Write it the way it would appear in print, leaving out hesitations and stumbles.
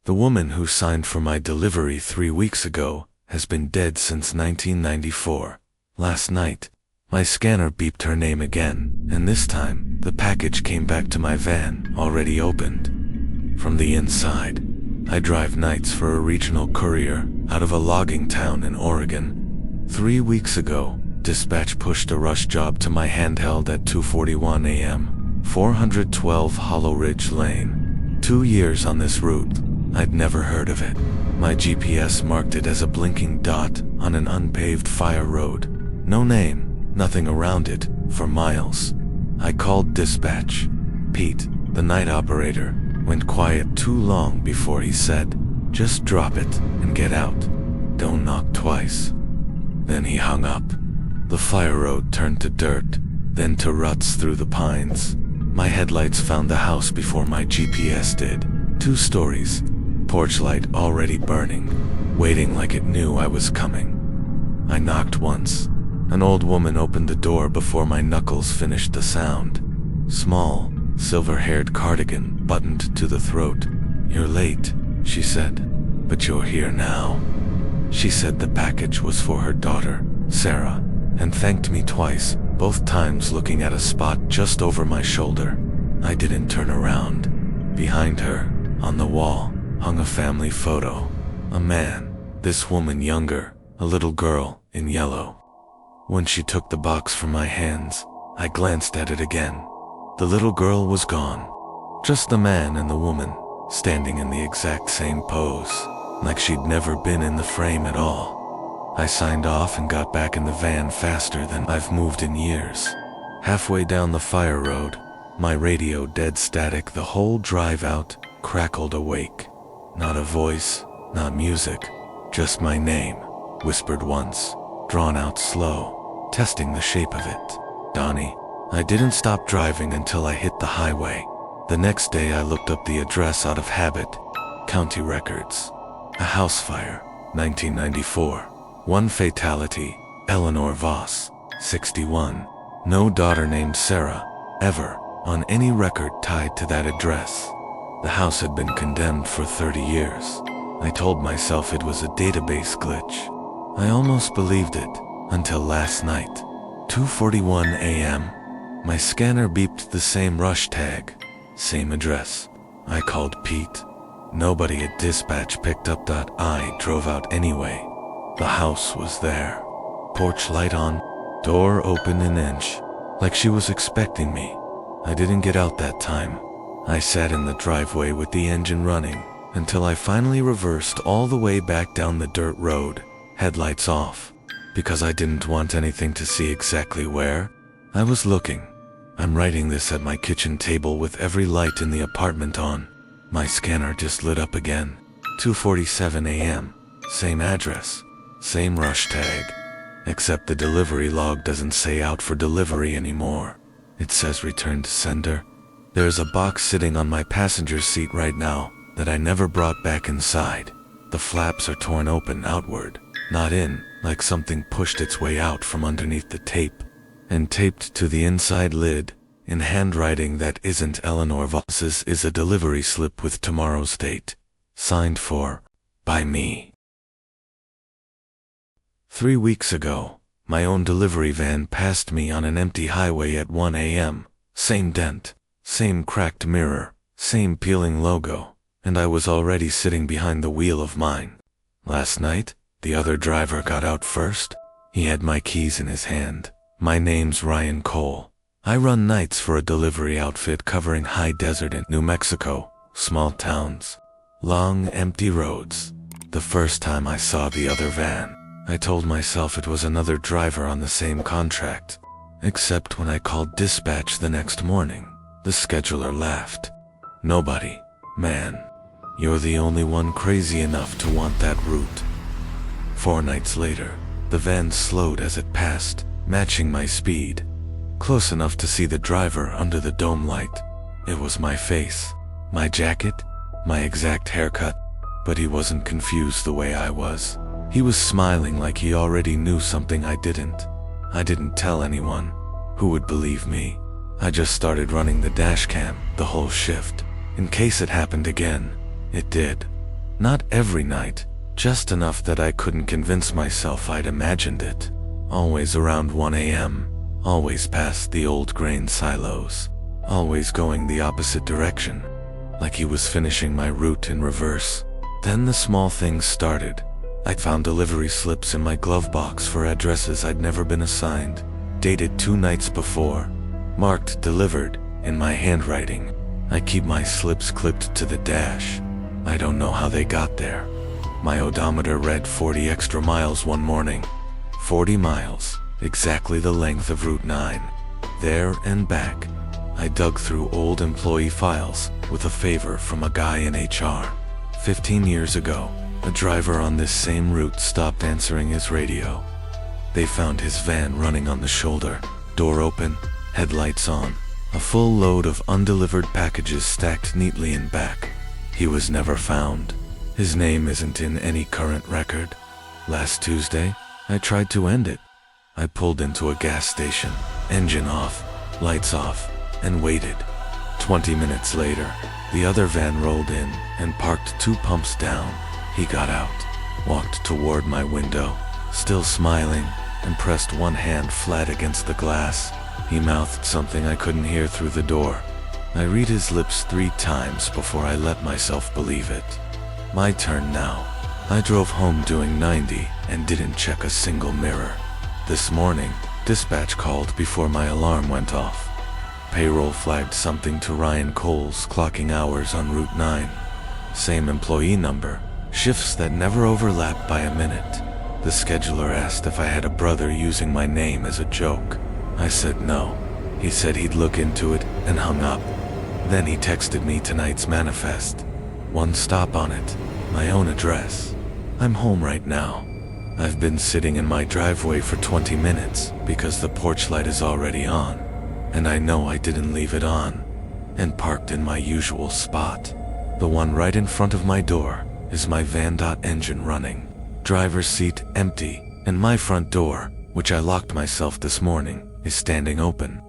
The woman who signed for my delivery 3 weeks ago has been dead since 1994. Last night, my scanner beeped her name again, and this time, the package came back to my van, already opened. From the inside, I drive nights for a regional courier out of a logging town in Oregon. 3 weeks ago, dispatch pushed a rush job to my handheld at 2:41 a.m., 412 Hollow Ridge Lane. 2 years on this route, I'd never heard of it. My GPS marked it as a blinking dot on an unpaved fire road. No name, nothing around it, for miles. I called dispatch. Pete, the night operator, went quiet too long before he said, "Just drop it and get out. Don't knock twice." Then he hung up. The fire road turned to dirt, then to ruts through the pines. My headlights found the house before my GPS did. 2 stories, porch light already burning, waiting like it knew I was coming. I knocked once. An old woman opened the door before my knuckles finished the sound. Small, silver-haired cardigan buttoned to the throat. "You're late," she said, "but you're here now." She said the package was for her daughter, Sarah, and thanked me twice, both times looking at a spot just over my shoulder. I didn't turn around. Behind her, on the wall, hung a family photo. A man, this woman younger, a little girl, in yellow. When she took the box from my hands, I glanced at it again. The little girl was gone. Just the man and the woman, standing in the exact same pose, like she'd never been in the frame at all. I signed off and got back in the van faster than I've moved in years. Halfway down the fire road, my radio dead static the whole drive out, crackled awake. Not a voice, not music, just my name, whispered once, drawn out slow, testing the shape of it. Donnie. I didn't stop driving until I hit the highway. The next day I looked up the address out of habit. County records. A house fire, 1994. 1 fatality, Eleanor Voss, 61. No daughter named Sarah, ever, on any record tied to that address. The house had been condemned for 30 years. I told myself it was a database glitch. I almost believed it, until last night. 2:41 a.m. My scanner beeped the same rush tag, same address. I called Pete. Nobody at dispatch picked up. I drove out anyway. The house was there. Porch light on, door open an inch, like she was expecting me. I didn't get out that time. I sat in the driveway with the engine running until I finally reversed all the way back down the dirt road, headlights off, because I didn't want anything to see exactly where I was looking. I'm writing this at my kitchen table with every light in the apartment on. My scanner just lit up again. 2:47 a.m. Same address, same rush tag. Except the delivery log doesn't say out for delivery anymore. It says return to sender. There's a box sitting on my passenger seat right now that I never brought back inside. The flaps are torn open outward, not in, like something pushed its way out from underneath the tape. And taped to the inside lid, in handwriting that isn't Eleanor Voss's, is a delivery slip with tomorrow's date. Signed for, by me. 3 weeks ago, my own delivery van passed me on an empty highway at 1 a.m. Same dent, same cracked mirror, same peeling logo, and I was already sitting behind the wheel of mine. Last night, the other driver got out first. He had my keys in his hand. My name's Ryan Cole. I run nights for a delivery outfit covering high desert in New Mexico, small towns, long empty roads. The first time I saw the other van, I told myself it was another driver on the same contract. Except when I called dispatch the next morning, the scheduler laughed. "Nobody, man. You're the only one crazy enough to want that route." 4 nights later, the van slowed as it passed, matching my speed. Close enough to see the driver under the dome light. It was my face, my jacket, my exact haircut, but he wasn't confused the way I was. He was smiling like he already knew something I didn't. I didn't tell anyone. Who would believe me? I just started running the dash cam the whole shift, in case it happened again. It did. Not every night, just enough that I couldn't convince myself I'd imagined it. Always around 1 a.m., always past the old grain silos, always going the opposite direction, like he was finishing my route in reverse. Then the small things started. I found delivery slips in my glove box for addresses I'd never been assigned, dated 2 nights before, marked delivered in my handwriting. I keep my slips clipped to the dash. I don't know how they got there. My odometer read 40 extra miles one morning. 40 miles, exactly the length of Route 9. There and back. I dug through old employee files with a favor from a guy in HR. 15 years ago, a driver on this same route stopped answering his radio. They found his van running on the shoulder, door open, headlights on, a full load of undelivered packages stacked neatly in back. He was never found. His name isn't in any current record. Last Tuesday, I tried to end it. I pulled into a gas station, engine off, lights off, and waited. 20 minutes later, the other van rolled in and parked 2 pumps down. He got out, walked toward my window, still smiling, and pressed one hand flat against the glass. He mouthed something I couldn't hear through the door. I read his lips 3 times before I let myself believe it. My turn now. I drove home doing 90 and didn't check a single mirror. This morning, dispatch called before my alarm went off. Payroll flagged something to Ryan Cole's clocking hours on Route 9. Same employee number, shifts that never overlap by a minute. The scheduler asked if I had a brother using my name as a joke. I said no. He said he'd look into it and hung up. Then he texted me tonight's manifest. 1 stop on it, my own address. I'm home right now. I've been sitting in my driveway for 20 minutes because the porch light is already on, and I know I didn't leave it on, and parked in my usual spot. The one right in front of my door is my van. Engine running, driver's seat empty, and my front door, which I locked myself this morning, is standing open.